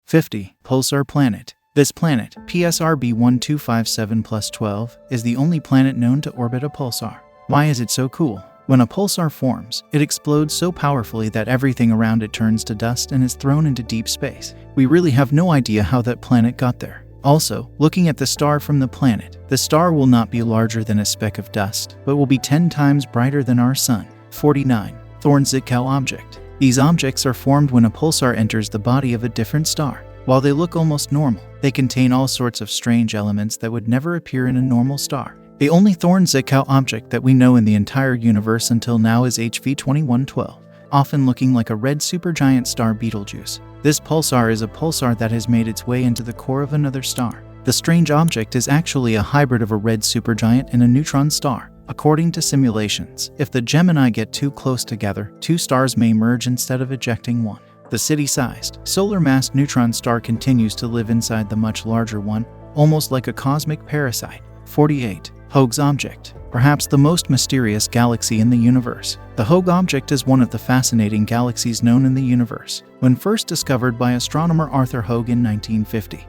50. Pulsar planet. This planet, PSRB 1257+12, is the only planet known to orbit a pulsar. Why is it so cool? When a pulsar forms, it explodes so powerfully that everything around it turns to dust and is thrown into deep space. We really have no idea how that planet got there. Also, looking at the star from the planet, the star will not be larger than a speck of dust, but will be 10 times brighter than our Sun. 49. Thorne-Zytkow Object. These objects are formed when a pulsar enters the body of a different star. While they look almost normal, they contain all sorts of strange elements that would never appear in a normal star. The only Thorne-Zytkow object that we know in the entire universe until now is HV 2112, often looking like a red supergiant star Betelgeuse. This pulsar is a pulsar that has made its way into the core of another star. The strange object is actually a hybrid of a red supergiant and a neutron star. According to simulations, if the Gemini get too close together, two stars may merge instead of ejecting one. The city-sized, solar-mass neutron star continues to live inside the much larger one, almost like a cosmic parasite. 48. Hoag's Object. Perhaps the most mysterious galaxy in the universe. The Hoag Object is one of the fascinating galaxies known in the universe, when first discovered by astronomer Arthur Hoag in 1950.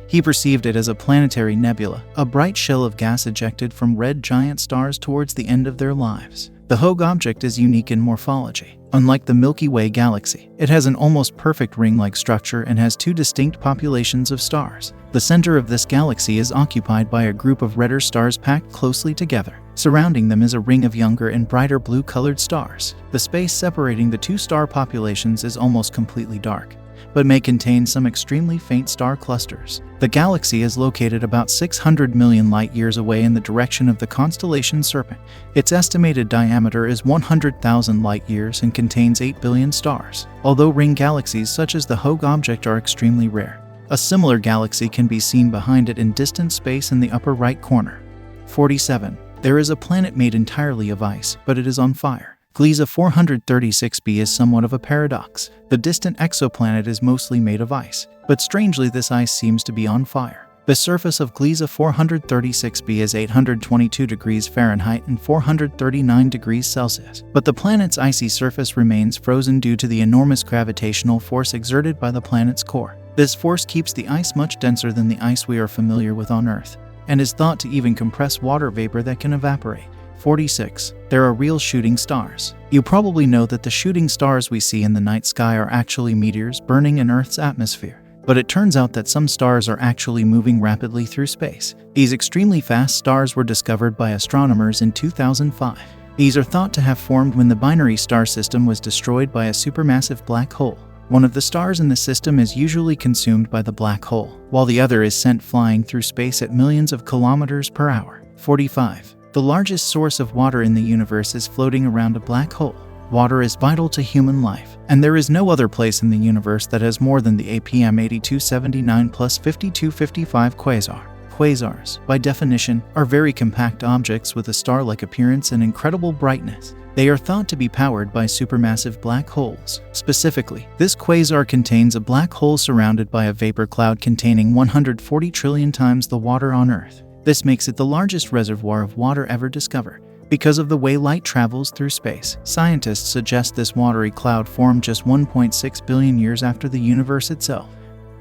He perceived it as a planetary nebula, a bright shell of gas ejected from red giant stars towards the end of their lives. The Hoag Object is unique in morphology. Unlike the Milky Way galaxy, it has an almost perfect ring-like structure and has two distinct populations of stars. The center of this galaxy is occupied by a group of redder stars packed closely together. Surrounding them is a ring of younger and brighter blue-colored stars. The space separating the two star populations is almost completely dark, but may contain some extremely faint star clusters. The galaxy is located about 600 million light-years away in the direction of the constellation Serpent. Its estimated diameter is 100,000 light-years and contains 8 billion stars. Although ring galaxies such as the Hoag Object are extremely rare, a similar galaxy can be seen behind it in distant space in the upper right corner. 47. There is a planet made entirely of ice, but it is on fire. Gliese 436b is somewhat of a paradox. The distant exoplanet is mostly made of ice, but strangely this ice seems to be on fire. The surface of Gliese 436b is 822 degrees Fahrenheit and 439 degrees Celsius, but the planet's icy surface remains frozen due to the enormous gravitational force exerted by the planet's core. This force keeps the ice much denser than the ice we are familiar with on Earth, and is thought to even compress water vapor that can evaporate. 46. There are real shooting stars. You probably know that the shooting stars we see in the night sky are actually meteors burning in Earth's atmosphere. But it turns out that some stars are actually moving rapidly through space. These extremely fast stars were discovered by astronomers in 2005. These are thought to have formed when the binary star system was destroyed by a supermassive black hole. One of the stars in the system is usually consumed by the black hole, while the other is sent flying through space at millions of kilometers per hour. 45. The largest source of water in the universe is floating around a black hole. Water is vital to human life, and there is no other place in the universe that has more than the APM 8279 plus 5255 quasar. Quasars, by definition, are very compact objects with a star-like appearance and incredible brightness. They are thought to be powered by supermassive black holes. Specifically, this quasar contains a black hole surrounded by a vapor cloud containing 140 trillion times the water on Earth. This makes it the largest reservoir of water ever discovered. Because of the way light travels through space, scientists suggest this watery cloud formed just 1.6 billion years after the universe itself.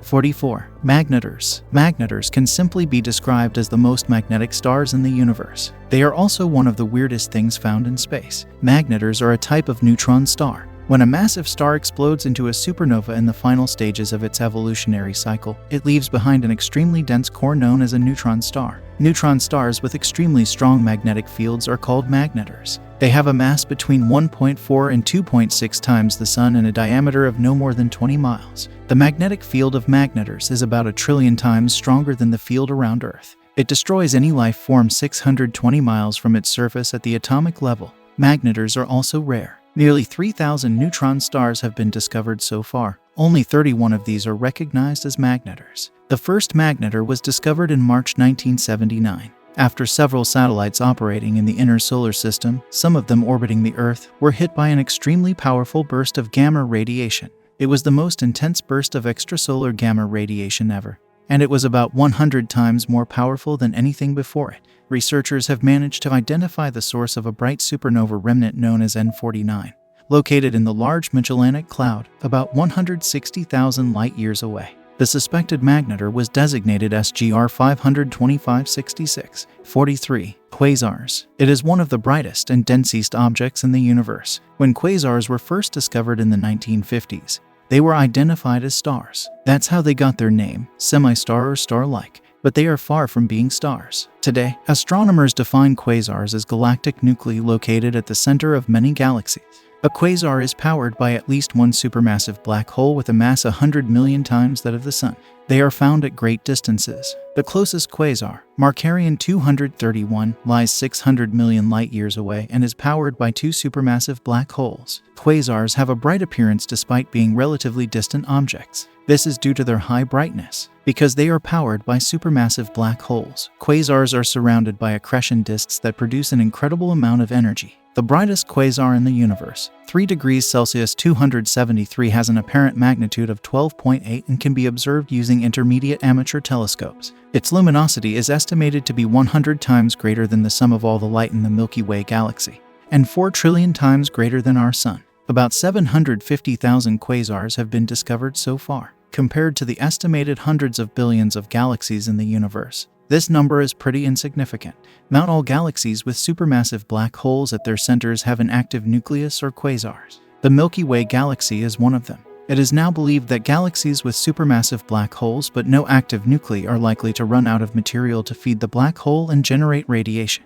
44. Magnetars. Magnetars can simply be described as the most magnetic stars in the universe. They are also one of the weirdest things found in space. Magnetars are a type of neutron star. When a massive star explodes into a supernova in the final stages of its evolutionary cycle, it leaves behind an extremely dense core known as a neutron star. Neutron stars with extremely strong magnetic fields are called magnetars. They have a mass between 1.4 and 2.6 times the Sun and a diameter of no more than 20 miles. The magnetic field of magnetars is about 1 trillion times stronger than the field around Earth. It destroys any life form 620 miles from its surface at the atomic level. Magnetars are also rare. Nearly 3,000 neutron stars have been discovered so far. Only 31 of these are recognized as magnetars. The first magnetar was discovered in March 1979. After several satellites operating in the inner solar system, some of them orbiting the Earth, were hit by an extremely powerful burst of gamma radiation. It was the most intense burst of extrasolar gamma radiation ever, and it was about 100 times more powerful than anything before it. Researchers have managed to identify the source of a bright supernova remnant known as N49, located in the Large Magellanic Cloud, about 160,000 light-years away. The suspected magnetar was designated SGR 52566. 43. Quasars. It is one of the brightest and densest objects in the universe. When quasars were first discovered in the 1950s, they were identified as stars. That's how they got their name, semi-star or star-like. But they are far from being stars. Today, astronomers define quasars as galactic nuclei located at the center of many galaxies. A quasar is powered by at least one supermassive black hole with a mass 100 million times that of the Sun. They are found at great distances. The closest quasar, Markarian 231, lies 600 million light-years away and is powered by two supermassive black holes. Quasars have a bright appearance despite being relatively distant objects. This is due to their high brightness. Because they are powered by supermassive black holes, quasars are surrounded by accretion disks that produce an incredible amount of energy. The brightest quasar in the universe, 3 degrees Celsius 273, has an apparent magnitude of 12.8 and can be observed using intermediate amateur telescopes. Its luminosity is estimated to be 100 times greater than the sum of all the light in the Milky Way galaxy, and 4 trillion times greater than our Sun. About 750,000 quasars have been discovered so far. Compared to the estimated hundreds of billions of galaxies in the universe, this number is pretty insignificant. Not all galaxies with supermassive black holes at their centers have an active nucleus or quasars. The Milky Way galaxy is one of them. It is now believed that galaxies with supermassive black holes but no active nuclei are likely to run out of material to feed the black hole and generate radiation.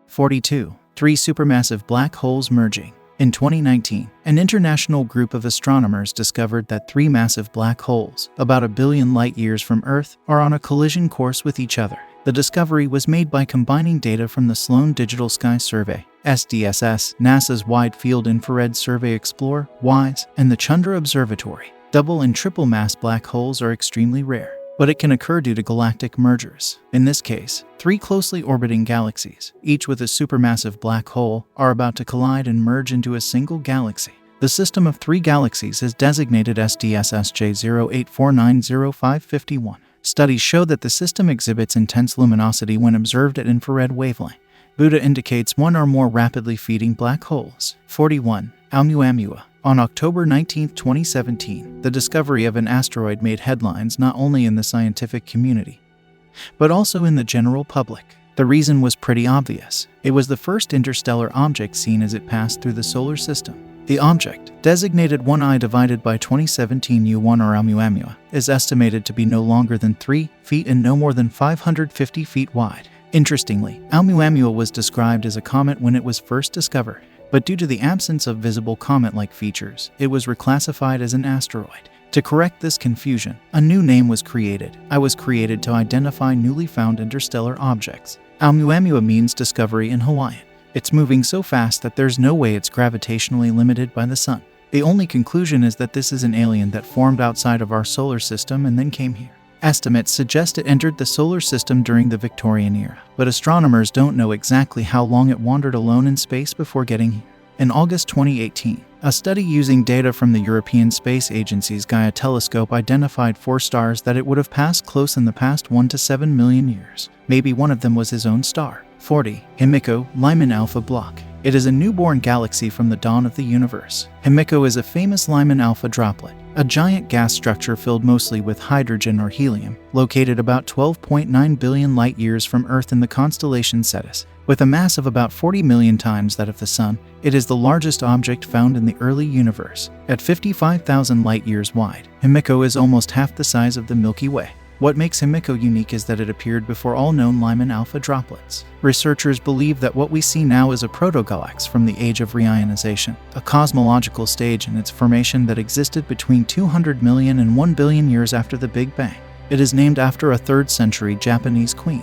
42. 3 supermassive black holes merging. In 2019, an international group of astronomers discovered that 3 massive black holes, about 1 billion light-years from Earth, are on a collision course with each other. The discovery was made by combining data from the Sloan Digital Sky Survey, SDSS, NASA's Wide Field Infrared Survey Explorer, WISE, and the Chandra Observatory. Double and triple mass black holes are extremely rare, but it can occur due to galactic mergers. In this case, 3 closely orbiting galaxies, each with a supermassive black hole, are about to collide and merge into a single galaxy. The system of 3 galaxies is designated SDSS J08490551. Studies show that the system exhibits intense luminosity when observed at infrared wavelength. Buddha indicates one or more rapidly feeding black holes. 41. Oumuamua. On October 19, 2017, the discovery of an asteroid made headlines not only in the scientific community, but also in the general public. The reason was pretty obvious. It was the first interstellar object seen as it passed through the solar system. The object, designated 1I divided by 2017 U1 or Oumuamua, is estimated to be no longer than 3 feet and no more than 550 feet wide. Interestingly, Oumuamua was described as a comet when it was first discovered, but due to the absence of visible comet-like features, it was reclassified as an asteroid. To correct this confusion, a new name was created. It was created to identify newly found interstellar objects. Oumuamua means discovery in Hawaiian. It's moving so fast that there's no way it's gravitationally limited by the Sun. The only conclusion is that this is an alien that formed outside of our solar system and then came here. Estimates suggest it entered the solar system during the Victorian era, but astronomers don't know exactly how long it wandered alone in space before getting here. In August 2018, a study using data from the European Space Agency's Gaia telescope identified 4 stars that it would have passed close in the past 1 to 7 million years. Maybe one of them was his own star. 40. Himiko, Lyman Alpha Block. It is a newborn galaxy from the dawn of the universe. Himiko is a famous Lyman Alpha droplet, a giant gas structure filled mostly with hydrogen or helium, located about 12.9 billion light-years from Earth in the constellation Cetus. With a mass of about 40 million times that of the Sun, it is the largest object found in the early universe. At 55,000 light-years wide, Himiko is almost half the size of the Milky Way. What makes Himiko unique is that it appeared before all known Lyman alpha droplets. Researchers believe that what we see now is a protogalax from the age of reionization, a cosmological stage in its formation that existed between 200 million and 1 billion years after the Big Bang. It is named after a 3rd century Japanese queen.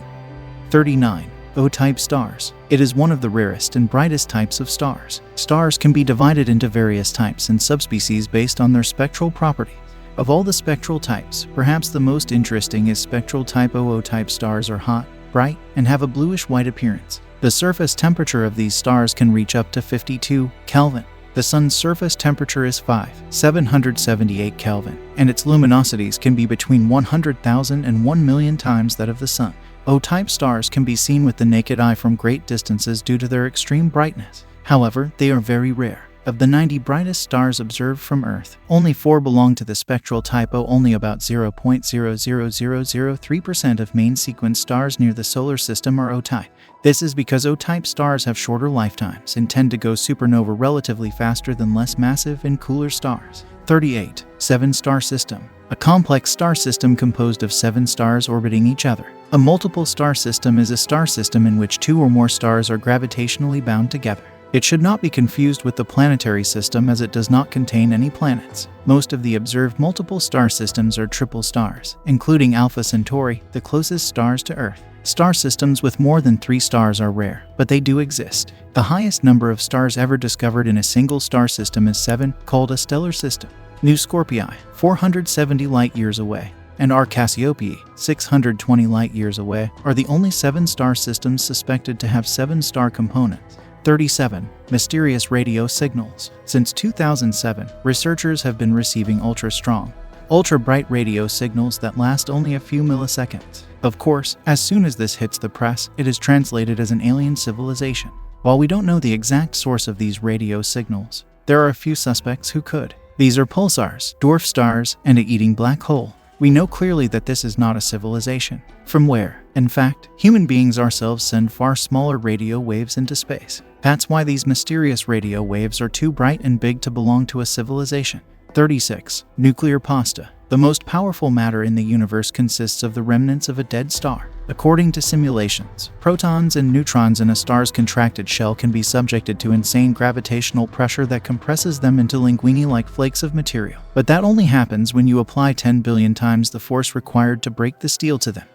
39. O-type stars. It is one of the rarest and brightest types of stars. Stars can be divided into various types and subspecies based on their spectral properties. Of all the spectral types, perhaps the most interesting is spectral type O. O-type stars are hot, bright, and have a bluish-white appearance. The surface temperature of these stars can reach up to 52 Kelvin. The Sun's surface temperature is 778 Kelvin, and its luminosities can be between 100,000 and 1 million times that of the Sun. O-type stars can be seen with the naked eye from great distances due to their extreme brightness. However, they are very rare. Of the 90 brightest stars observed from Earth, only 4 belong to the spectral type O. Only about 0.00003% of main sequence stars near the solar system are O-type. This is because O-type stars have shorter lifetimes and tend to go supernova relatively faster than less massive and cooler stars. 38. 7-star system. A complex star system composed of 7 stars orbiting each other. A multiple star system is a star system in which 2 or more stars are gravitationally bound together. It should not be confused with the planetary system as it does not contain any planets. Most of the observed multiple star systems are triple stars, including Alpha Centauri, the closest stars to Earth. Star systems with more than 3 stars are rare, but they do exist. The highest number of stars ever discovered in a single star system is 7, called a stellar system. New Scorpii, 470 light-years away, and R Cassiopeiae, 620 light-years away, are the only 7-star systems suspected to have 7-star components. 37. Mysterious radio signals. Since 2007, researchers have been receiving ultra-strong, ultra-bright radio signals that last only a few milliseconds. Of course, as soon as this hits the press, it is translated as an alien civilization. While we don't know the exact source of these radio signals, there are a few suspects who could. These are pulsars, dwarf stars, and a eating black hole. We know clearly that this is not a civilization. From where, in fact, human beings ourselves send far smaller radio waves into space. That's why these mysterious radio waves are too bright and big to belong to a civilization. 36. Nuclear pasta. The most powerful matter in the universe consists of the remnants of a dead star. According to simulations, protons and neutrons in a star's contracted shell can be subjected to insane gravitational pressure that compresses them into linguine-like flakes of material. But that only happens when you apply 10 billion times the force required to break the steel to them.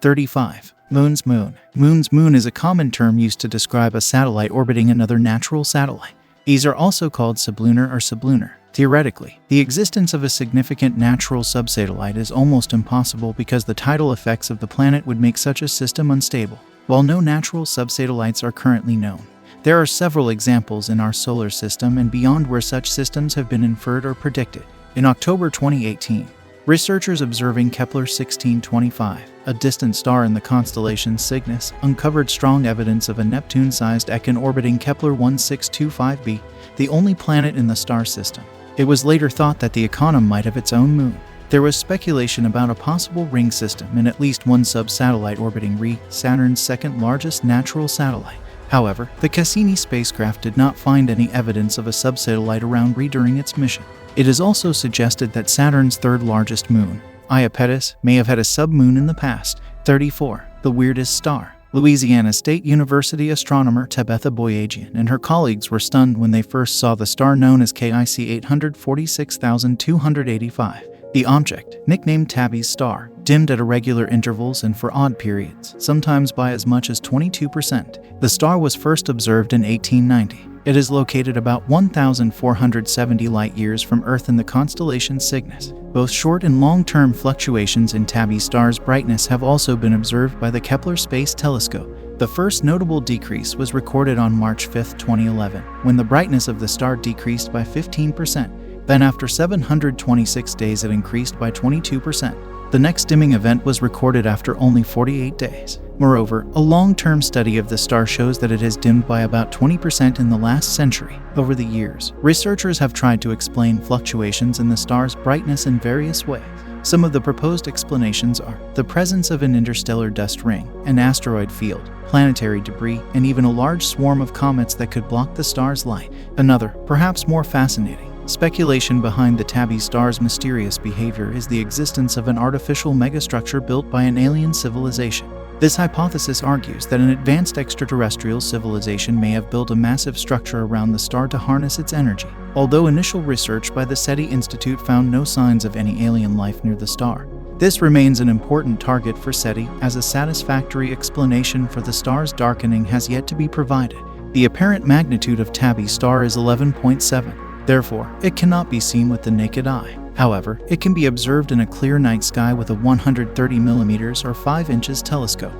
35. Moon's moon. Moon's moon is a common term used to describe a satellite orbiting another natural satellite. These are also called sublunar or sublunar. Theoretically, the existence of a significant natural subsatellite is almost impossible because the tidal effects of the planet would make such a system unstable. While no natural subsatellites are currently known, there are several examples in our solar system and beyond where such systems have been inferred or predicted. In October 2018, researchers observing Kepler 1625, a distant star in the constellation Cygnus, uncovered strong evidence of a Neptune-sized Ekin orbiting Kepler 1625b, the only planet in the star system. It was later thought that the Econom might have its own moon. There was speculation about a possible ring system and at least one sub-satellite orbiting Rhe, Saturn's second-largest natural satellite. However, the Cassini spacecraft did not find any evidence of a subsatellite around Rhe during its mission. It is also suggested that Saturn's third-largest moon, Iapetus, may have had a sub-moon in the past. 34. The weirdest star. Louisiana State University astronomer Tabitha Boyajian and her colleagues were stunned when they first saw the star known as KIC 846285. The object, nicknamed Tabby's star, dimmed at irregular intervals and for odd periods, sometimes by as much as 22%. The star was first observed in 1890. It is located about 1,470 light-years from Earth in the constellation Cygnus. Both short and long-term fluctuations in Tabby's star's brightness have also been observed by the Kepler Space Telescope. The first notable decrease was recorded on March 5, 2011, when the brightness of the star decreased by 15%. Then after 726 days it increased by 22%. The next dimming event was recorded after only 48 days. Moreover, a long-term study of the star shows that it has dimmed by about 20% in the last century. Over the years, researchers have tried to explain fluctuations in the star's brightness in various ways. Some of the proposed explanations are the presence of an interstellar dust ring, an asteroid field, planetary debris, and even a large swarm of comets that could block the star's light. Another, perhaps more fascinating, speculation behind the Tabby star's mysterious behavior is the existence of an artificial megastructure built by an alien civilization. This hypothesis argues that an advanced extraterrestrial civilization may have built a massive structure around the star to harness its energy. Although initial research by the SETI Institute found no signs of any alien life near the star, this remains an important target for SETI as a satisfactory explanation for the star's darkening has yet to be provided. The apparent magnitude of Tabby's star is 11.7. Therefore, it cannot be seen with the naked eye. However, it can be observed in a clear night sky with a 130mm or 5 inches telescope.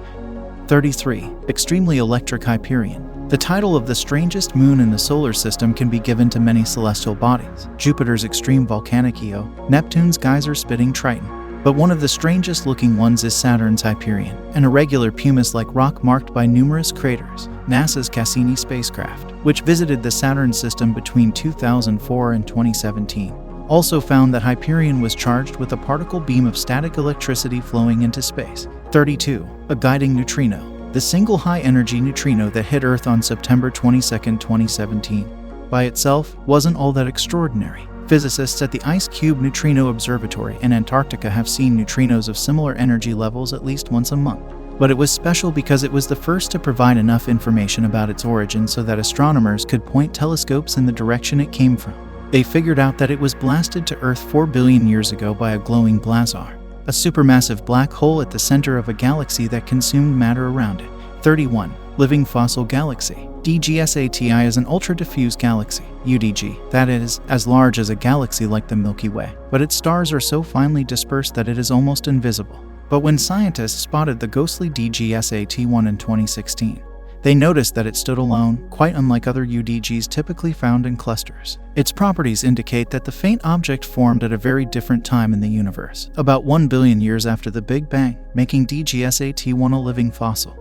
33. Extremely electric Hyperion. The title of the strangest moon in the solar system can be given to many celestial bodies: Jupiter's extreme volcanic Io, Neptune's geyser-spitting Triton, But one of the strangest looking ones is Saturn's Hyperion, an irregular pumice-like rock marked by numerous craters. NASA's Cassini spacecraft, which visited the Saturn system between 2004 and 2017, also found that Hyperion was charged with a particle beam of static electricity flowing into space. 32. A guiding neutrino. The single high-energy neutrino that hit Earth on September 22, 2017, by itself wasn't all that extraordinary. Physicists at the Ice Cube Neutrino Observatory in Antarctica have seen neutrinos of similar energy levels at least once a month. But it was special because it was the first to provide enough information about its origin so that astronomers could point telescopes in the direction it came from. They figured out that it was blasted to Earth 4 billion years ago by a glowing blazar, a supermassive black hole at the center of a galaxy that consumed matter around it. 31. Living fossil galaxy. DGSATI is an ultra-diffuse galaxy, UDG, that is, as large as a galaxy like the Milky Way, but its stars are so finely dispersed that it is almost invisible. But when scientists spotted the ghostly DGSAT-1 in 2016, they noticed that it stood alone, quite unlike other UDGs typically found in clusters. Its properties indicate that the faint object formed at a very different time in the universe, about 1 billion years after the Big Bang, making DGSAT-1 a living fossil.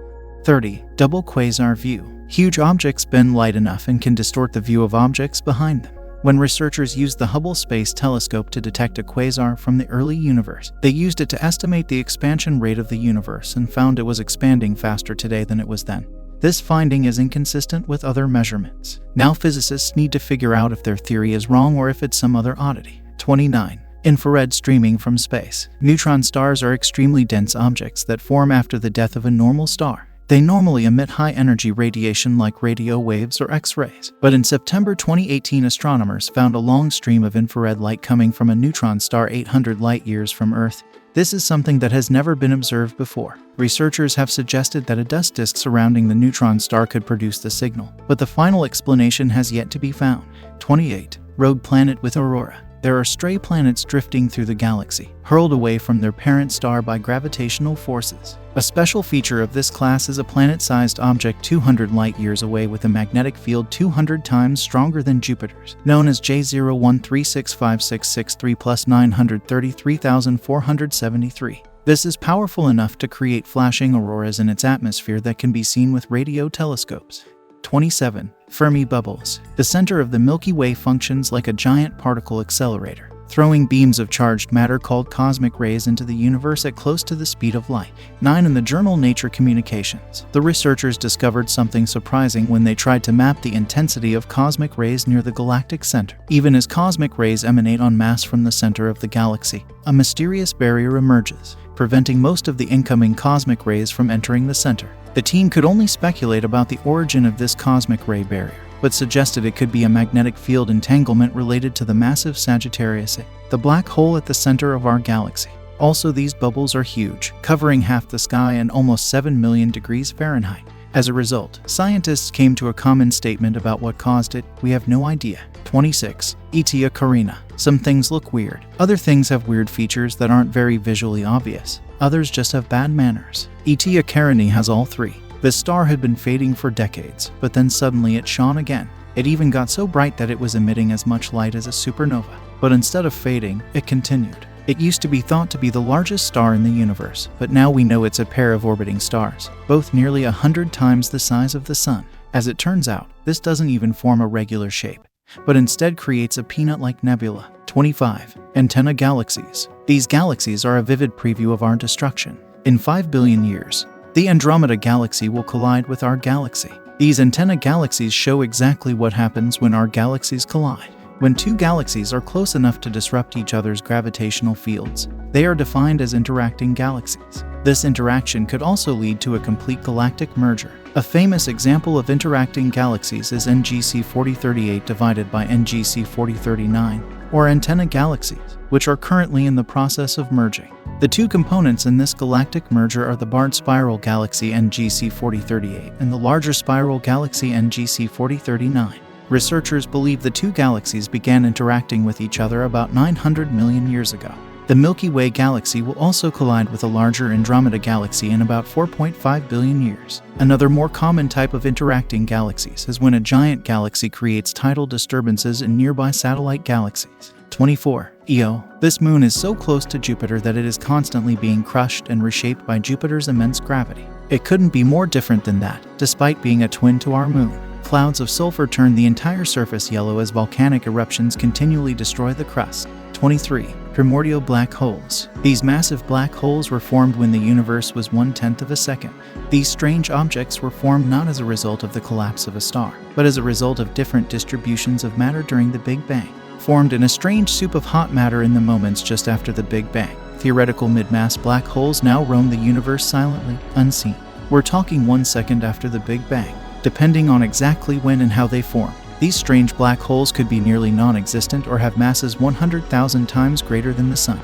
30. Double quasar view. Huge objects bend light enough and can distort the view of objects behind them. When researchers used the Hubble Space Telescope to detect a quasar from the early universe, they used it to estimate the expansion rate of the universe and found it was expanding faster today than it was then. This finding is inconsistent with other measurements. Now physicists need to figure out if their theory is wrong or if it's some other oddity. 29. Infrared streaming from space. Neutron stars are extremely dense objects that form after the death of a normal star. They normally emit high-energy radiation like radio waves or X-rays. But in September 2018, astronomers found a long stream of infrared light coming from a neutron star 800 light-years from Earth. This is something that has never been observed before. Researchers have suggested that a dust disk surrounding the neutron star could produce the signal, but the final explanation has yet to be found. 28. Rogue planet with Aurora. There are stray planets drifting through the galaxy, hurled away from their parent star by gravitational forces. A special feature of this class is a planet-sized object 200 light-years away with a magnetic field 200 times stronger than Jupiter's, known as J01365663 plus 933,473. This is powerful enough to create flashing auroras in its atmosphere that can be seen with radio telescopes. 27. Fermi Bubbles. The center of the Milky Way functions like a giant particle accelerator, throwing beams of charged matter called cosmic rays into the universe at close to the speed of light. 9. In the journal Nature Communications, the researchers discovered something surprising when they tried to map the intensity of cosmic rays near the galactic center. Even as cosmic rays emanate en masse from the center of the galaxy, a mysterious barrier emerges, preventing most of the incoming cosmic rays from entering the center. The team could only speculate about the origin of this cosmic ray barrier, but suggested it could be a magnetic field entanglement related to the massive Sagittarius A, the black hole at the center of our galaxy. Also, these bubbles are huge, covering half the sky and almost 7 million degrees Fahrenheit. As a result, scientists came to a common statement about what caused it: we have no idea. 26. Eta Carina. Some things look weird. Other things have weird features that aren't very visually obvious. Others just have bad manners. Eta Carina has all three. This star had been fading for decades, but then suddenly it shone again. It even got so bright that it was emitting as much light as a supernova. But instead of fading, it continued. It used to be thought to be the largest star in the universe, but now we know it's a pair of orbiting stars, both nearly 100 times the size of the Sun. As it turns out, this doesn't even form a regular shape, but instead creates a peanut-like nebula. 25. Antenna galaxies. These galaxies are a vivid preview of our destruction. In 5 billion years, the Andromeda Galaxy will collide with our galaxy. These antenna galaxies show exactly what happens when our galaxies collide. When two galaxies are close enough to disrupt each other's gravitational fields, they are defined as interacting galaxies. This interaction could also lead to a complete galactic merger. A famous example of interacting galaxies is NGC 4038 divided by NGC 4039, or antenna galaxies, which are currently in the process of merging. The two components in this galactic merger are the barred spiral galaxy NGC 4038 and the larger spiral galaxy NGC 4039. Researchers believe the two galaxies began interacting with each other about 900 million years ago. The Milky Way galaxy will also collide with a larger Andromeda galaxy in about 4.5 billion years. Another more common type of interacting galaxies is when a giant galaxy creates tidal disturbances in nearby satellite galaxies. 24. Io. This moon is so close to Jupiter that it is constantly being crushed and reshaped by Jupiter's immense gravity. It couldn't be more different than that, despite being a twin to our moon. Clouds of sulfur turn the entire surface yellow as volcanic eruptions continually destroy the crust. 23. Primordial black holes. These massive black holes were formed when the universe was 1/10 of a second. These strange objects were formed not as a result of the collapse of a star, but as a result of different distributions of matter during the Big Bang, formed in a strange soup of hot matter in the moments just after the Big Bang. Theoretical mid-mass black holes now roam the universe silently, unseen. We're talking 1 second after the Big Bang, depending on exactly when and how they formed. These strange black holes could be nearly non-existent or have masses 100,000 times greater than the Sun.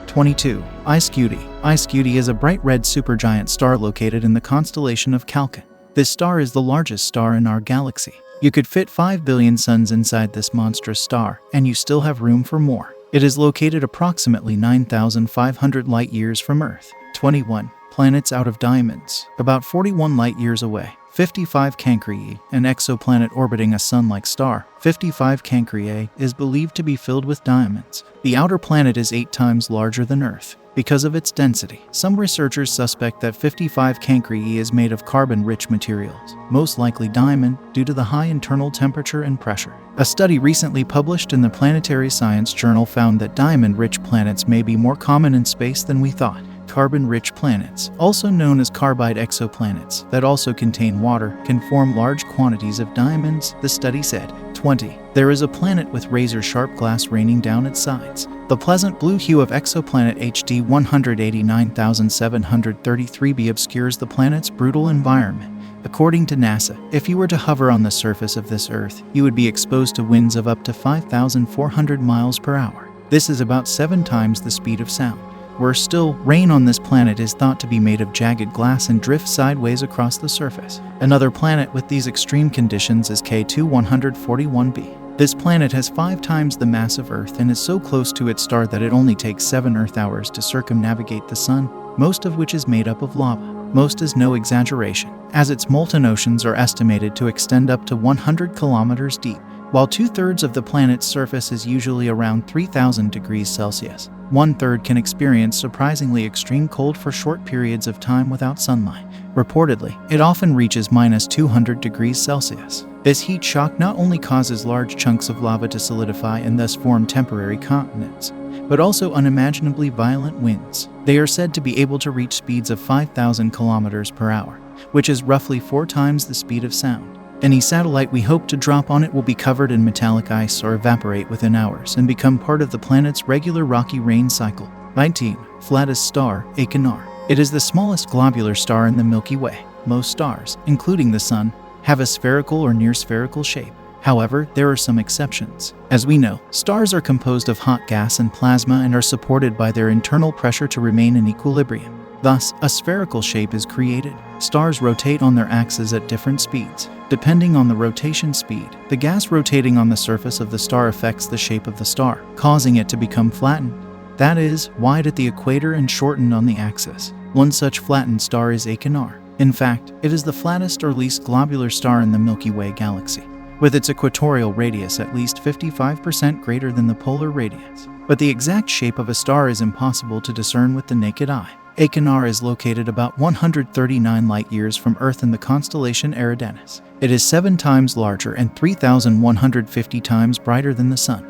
22. Scuti. Scuti is a bright red supergiant star located in the constellation of Calcutta. This star is the largest star in our galaxy. You could fit 5 billion suns inside this monstrous star, and you still have room for more. It is located approximately 9,500 light-years from Earth. 21. Planets out of diamonds. About 41 light-years away. 55 Cancri, an exoplanet orbiting a sun-like star. 55 Cancri is believed to be filled with diamonds. The outer planet is 8 times larger than Earth. Because of its density, some researchers suspect that 55 Cancri is made of carbon-rich materials, most likely diamond, due to the high internal temperature and pressure. A study recently published in the Planetary Science journal found that diamond-rich planets may be more common in space than we thought. Carbon-rich planets, also known as carbide exoplanets, that also contain water, can form large quantities of diamonds, the study said. 20. There is a planet with razor-sharp glass raining down its sides. The pleasant blue hue of exoplanet HD 189,733b obscures the planet's brutal environment. According to NASA, if you were to hover on the surface of this Earth, you would be exposed to winds of up to 5,400 miles per hour. This is about 7 times the speed of sound. Worse still, rain on this planet is thought to be made of jagged glass and drift sideways across the surface. Another planet with these extreme conditions is K2-141b. This planet has 5 times the mass of Earth and is so close to its star that it only takes 7 Earth hours to circumnavigate the Sun, most of which is made up of lava. Most is no exaggeration, as its molten oceans are estimated to extend up to 100 kilometers deep. While 2/3 of the planet's surface is usually around 3,000 degrees Celsius, 1/3 can experience surprisingly extreme cold for short periods of time without sunlight. Reportedly, it often reaches -200 degrees Celsius. This heat shock not only causes large chunks of lava to solidify and thus form temporary continents, but also unimaginably violent winds. They are said to be able to reach speeds of 5,000 kilometers per hour, which is roughly 4 times the speed of sound. Any satellite we hope to drop on it will be covered in metallic ice or evaporate within hours and become part of the planet's regular rocky rain cycle. 19. Flattest star, Achernar. It is the smallest globular star in the Milky Way. Most stars, including the Sun, have a spherical or near-spherical shape. However, there are some exceptions. As we know, stars are composed of hot gas and plasma and are supported by their internal pressure to remain in equilibrium. Thus, a spherical shape is created. Stars rotate on their axes at different speeds. Depending on the rotation speed, the gas rotating on the surface of the star affects the shape of the star, causing it to become flattened. That is, wide at the equator and shortened on the axis. One such flattened star is Achernar. In fact, it is the flattest or least globular star in the Milky Way galaxy, with its equatorial radius at least 55% greater than the polar radius. But the exact shape of a star is impossible to discern with the naked eye. Achernar is located about 139 light-years from Earth in the constellation Eridanus. It is 7 times larger and 3,150 times brighter than the Sun.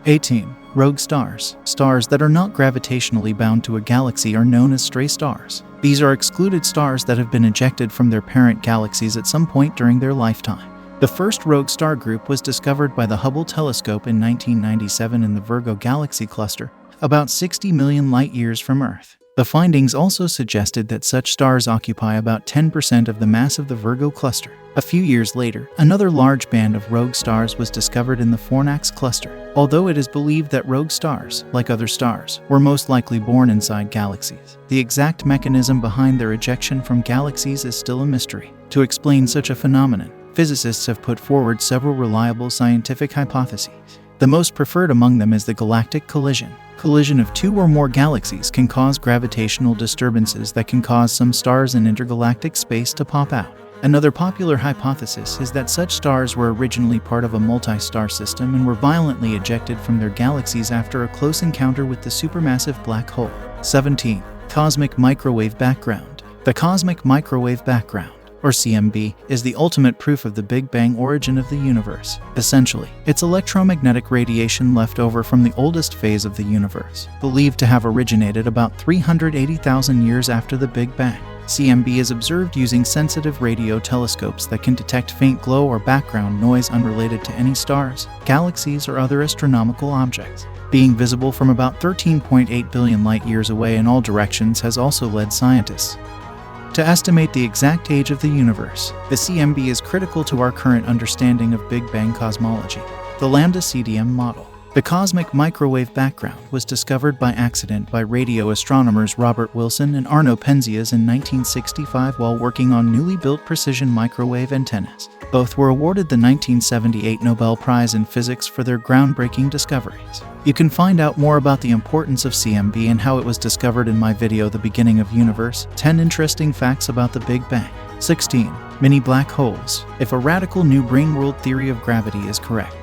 18. Rogue stars. Stars that are not gravitationally bound to a galaxy are known as stray stars. These are excluded stars that have been ejected from their parent galaxies at some point during their lifetime. The first rogue star group was discovered by the Hubble telescope in 1997 in the Virgo galaxy cluster, about 60 million light-years from Earth. The findings also suggested that such stars occupy about 10% of the mass of the Virgo cluster. A few years later, another large band of rogue stars was discovered in the Fornax cluster. Although it is believed that rogue stars, like other stars, were most likely born inside galaxies, the exact mechanism behind their ejection from galaxies is still a mystery. To explain such a phenomenon, physicists have put forward several reliable scientific hypotheses. The most preferred among them is the galactic collision. Collision of 2 or more galaxies can cause gravitational disturbances that can cause some stars in intergalactic space to pop out. Another popular hypothesis is that such stars were originally part of a multi-star system and were violently ejected from their galaxies after a close encounter with the supermassive black hole. 17. Cosmic Microwave Background. The Cosmic Microwave Background, or CMB, is the ultimate proof of the Big Bang origin of the universe. Essentially, it's electromagnetic radiation left over from the oldest phase of the universe, believed to have originated about 380,000 years after the Big Bang. CMB is observed using sensitive radio telescopes that can detect faint glow or background noise unrelated to any stars, galaxies, or other astronomical objects. Being visible from about 13.8 billion light-years away in all directions has also led scientists to estimate the exact age of the universe. The CMB is critical to our current understanding of Big Bang cosmology. The Lambda CDM model. The cosmic microwave background was discovered by accident by radio astronomers Robert Wilson and Arno Penzias in 1965 while working on newly built precision microwave antennas. Both were awarded the 1978 Nobel Prize in Physics for their groundbreaking discoveries. You can find out more about the importance of CMB and how it was discovered in my video The Beginning of Universe, 10 Interesting Facts about the Big Bang. 16. Mini black holes. If a radical new brain-world theory of gravity is correct,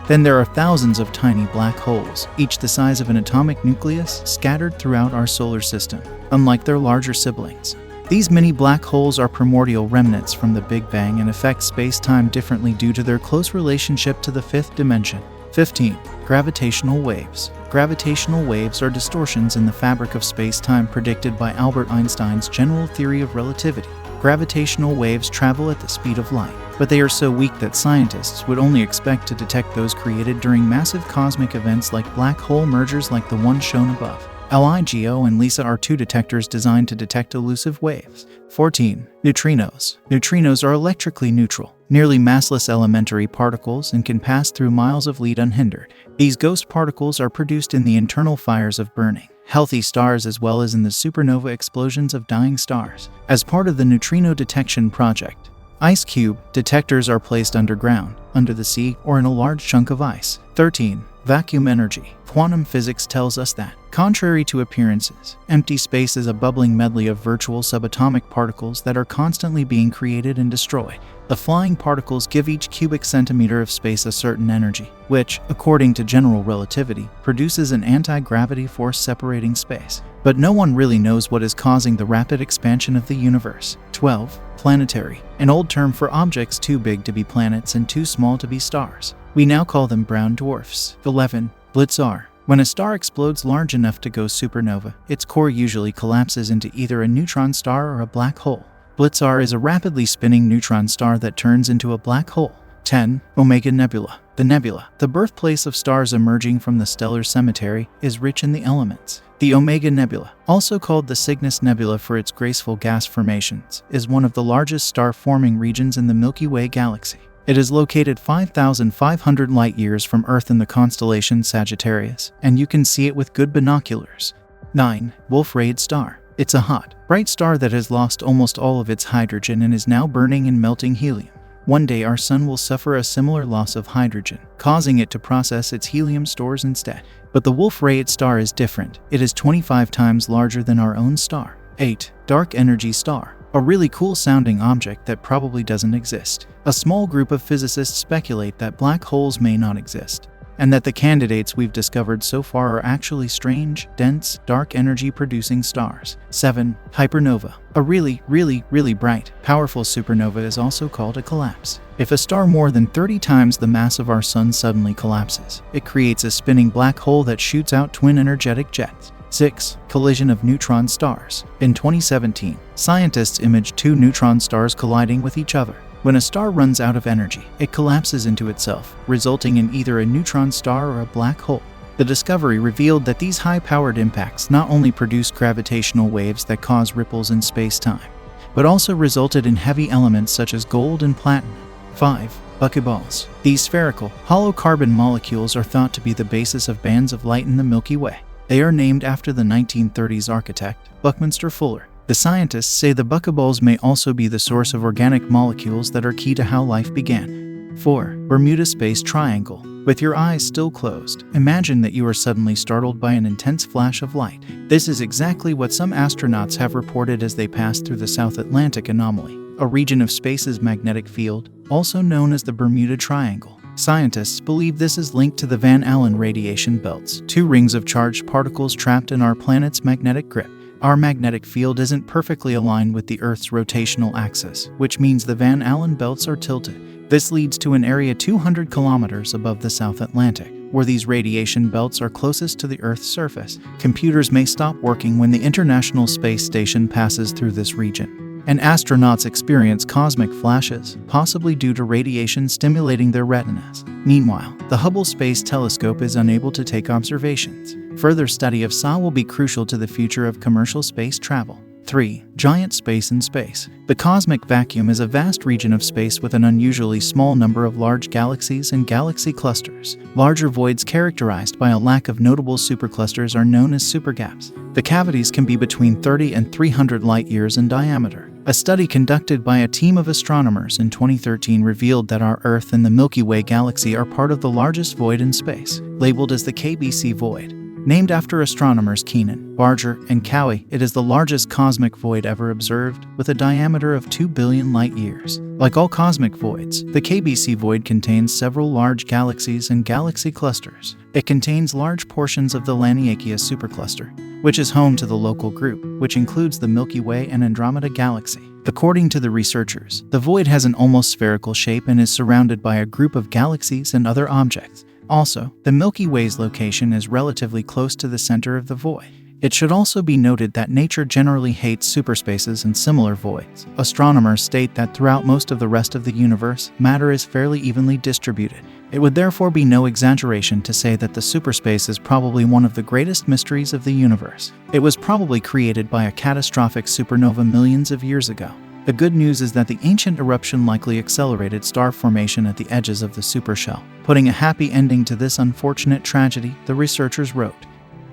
then there are thousands of tiny black holes, each the size of an atomic nucleus, scattered throughout our solar system, unlike their larger siblings. These mini black holes are primordial remnants from the Big Bang and affect space-time differently due to their close relationship to the fifth dimension. 15. Gravitational waves. Gravitational waves are distortions in the fabric of space-time predicted by Albert Einstein's general theory of relativity. Gravitational waves travel at the speed of light, but they are so weak that scientists would only expect to detect those created during massive cosmic events like black hole mergers like the one shown above. LIGO and LISA are two detectors designed to detect elusive waves. 14. Neutrinos. Neutrinos are electrically neutral, nearly massless elementary particles and can pass through miles of lead unhindered. These ghost particles are produced in the internal fires of burning healthy stars as well as in the supernova explosions of dying stars. As part of the Neutrino Detection Project, ice cube detectors are placed underground, under the sea, or in a large chunk of ice. 13. Vacuum energy. Quantum physics tells us that, contrary to appearances, empty space is a bubbling medley of virtual subatomic particles that are constantly being created and destroyed. The flying particles give each cubic centimeter of space a certain energy, which, according to general relativity, produces an anti-gravity force separating space. But no one really knows what is causing the rapid expansion of the universe. 12. Planetary. An old term for objects too big to be planets and too small to be stars. We now call them brown dwarfs. 11. Blitzar. When a star explodes large enough to go supernova, its core usually collapses into either a neutron star or a black hole. Blitzar is a rapidly spinning neutron star that turns into a black hole. 10. Omega Nebula. The nebula, the birthplace of stars emerging from the stellar cemetery, is rich in the elements. The Omega Nebula, also called the Cygnus Nebula for its graceful gas formations, is one of the largest star-forming regions in the Milky Way galaxy. It is located 5,500 light-years from Earth in the constellation Sagittarius, and you can see it with good binoculars. 9. Wolf-Rayet Star. It's a hot, bright star that has lost almost all of its hydrogen and is now burning and melting helium. One day our sun will suffer a similar loss of hydrogen, causing it to process its helium stores instead. But the Wolf-Rayet Star is different. It is 25 times larger than our own star. 8. Dark Energy Star. A really cool sounding object that probably doesn't exist. A small group of physicists speculate that black holes may not exist, and that the candidates we've discovered so far are actually strange, dense, dark energy producing stars. 7. Hypernova. A really, really bright, powerful supernova is also called a collapse. If a star more than 30 times the mass of our sun suddenly collapses, it creates a spinning black hole that shoots out twin energetic jets. 6. Collision of neutron stars. In 2017, scientists imaged two neutron stars colliding with each other. When a star runs out of energy, it collapses into itself, resulting in either a neutron star or a black hole. The discovery revealed that these high-powered impacts not only produce gravitational waves that cause ripples in space-time, but also resulted in heavy elements such as gold and platinum. 5. Buckyballs. These spherical, hollow carbon molecules are thought to be the basis of bands of light in the Milky Way. They are named after the 1930s architect, Buckminster Fuller. The scientists say the buckyballs may also be the source of organic molecules that are key to how life began. 4. Bermuda Space Triangle. With your eyes still closed, imagine that you are suddenly startled by an intense flash of light. This is exactly what some astronauts have reported as they pass through the South Atlantic anomaly. a region of space's magnetic field, also known as the Bermuda Triangle. Scientists believe this is linked to the Van Allen radiation belts, two rings of charged particles trapped in our planet's magnetic grip. Our magnetic field isn't perfectly aligned with the Earth's rotational axis, which means the Van Allen belts are tilted. This leads to an area 200 kilometers above the South Atlantic, where these radiation belts are closest to the Earth's surface. Computers may stop working when the International Space Station passes through this region, and astronauts experience cosmic flashes, possibly due to radiation stimulating their retinas. Meanwhile, the Hubble Space Telescope is unable to take observations. Further study of SA will be crucial to the future of commercial space travel. 3. Giant space in space. The cosmic vacuum is a vast region of space with an unusually small number of large galaxies and galaxy clusters. Larger voids characterized by a lack of notable superclusters are known as supergaps. The cavities can be between 30 and 300 light-years in diameter. A study conducted by a team of astronomers in 2013 revealed that our Earth and the Milky Way galaxy are part of the largest void in space, labeled as the KBC void. Named after astronomers Keenan, Barger, and Cowie, it is the largest cosmic void ever observed, with a diameter of 2 billion light-years. Like all cosmic voids, the KBC void contains several large galaxies and galaxy clusters. It contains large portions of the Laniakea supercluster, which is home to the local group, which includes the Milky Way and Andromeda galaxy. According to the researchers, the void has an almost spherical shape and is surrounded by a group of galaxies and other objects. Also, the Milky Way's location is relatively close to the center of the void. It should also be noted that nature generally hates superspaces and similar voids. Astronomers state that throughout most of the rest of the universe, matter is fairly evenly distributed. It would therefore be no exaggeration to say that the superspace is probably one of the greatest mysteries of the universe. It was probably created by a catastrophic supernova millions of years ago. The good news is that the ancient eruption likely accelerated star formation at the edges of the supershell, putting a happy ending to this unfortunate tragedy, the researchers wrote.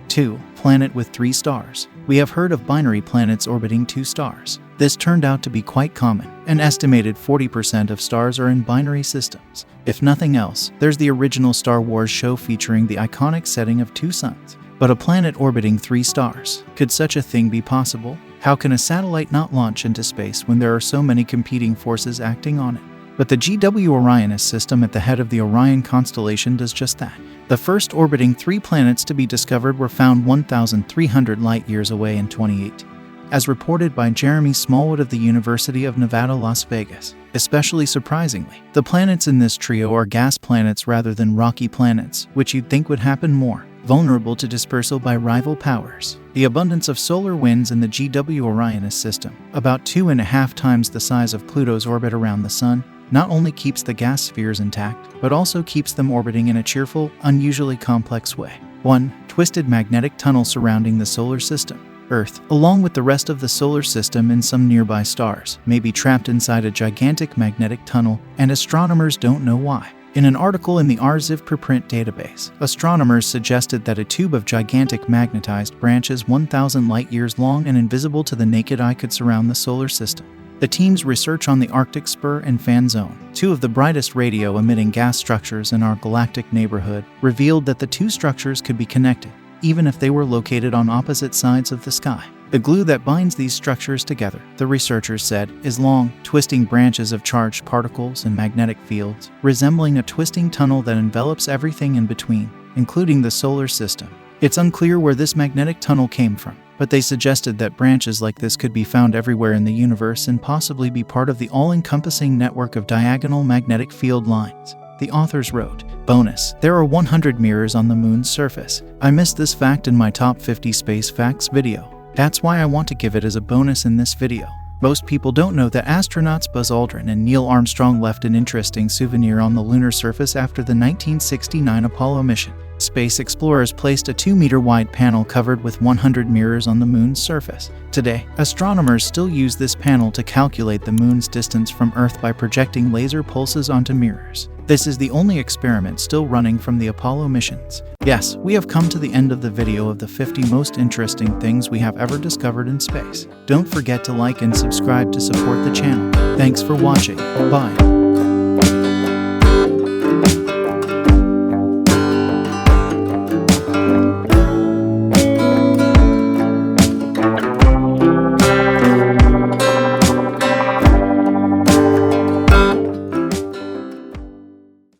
2. Planet with 3 stars. We have heard of binary planets orbiting 2 stars. This turned out to be quite common. An estimated 40% of stars are in binary systems. If nothing else, there's the original Star Wars show featuring the iconic setting of 2 suns. But a planet orbiting 3 stars. Could such a thing be possible? How can a satellite not launch into space when there are so many competing forces acting on it? But the GW Orionis system at the head of the Orion constellation does just that. The first orbiting 3 planets to be discovered were found 1,300 light-years away in 2018, as reported by Jeremy Smallwood of the University of Nevada, Las Vegas. Especially surprisingly, the planets in this trio are gas planets rather than rocky planets, which you'd think would happen more vulnerable to dispersal by rival powers. The abundance of solar winds in the GW Orionis system, about 2.5 times the size of Pluto's orbit around the Sun, not only keeps the gas spheres intact, but also keeps them orbiting in a cheerful, unusually complex way. 1. Twisted magnetic tunnel surrounding the solar system. Earth, along with the rest of the solar system and some nearby stars, may be trapped inside a gigantic magnetic tunnel, and astronomers don't know why. In an article in the RZIV preprint database, astronomers suggested that a tube of gigantic magnetized branches 1,000 light-years long and invisible to the naked eye could surround the solar system. The team's research on the Arctic Spur and Fan Zone, 2 of the brightest radio-emitting gas structures in our galactic neighborhood, revealed that the 2 structures could be connected, even if they were located on opposite sides of the sky. The glue that binds these structures together, the researchers said, is long, twisting branches of charged particles and magnetic fields, resembling a twisting tunnel that envelops everything in between, including the solar system. It's unclear where this magnetic tunnel came from, but they suggested that branches like this could be found everywhere in the universe and possibly be part of the all-encompassing network of diagonal magnetic field lines. The authors wrote, Bonus, there are 100 mirrors on the moon's surface. I missed this fact in my top 50 space facts video. That's why I want to give it as a bonus in this video. Most people don't know that astronauts Buzz Aldrin and Neil Armstrong left an interesting souvenir on the lunar surface after the 1969 Apollo mission. Space explorers placed a 2-meter-wide panel covered with 100 mirrors on the moon's surface. Today, astronomers still use this panel to calculate the moon's distance from Earth by projecting laser pulses onto mirrors. This is the only experiment still running from the Apollo missions. Yes, we have come to the end of the video of the 50 most interesting things we have ever discovered in space. Don't forget to like and subscribe to support the channel. Thanks for watching. Bye.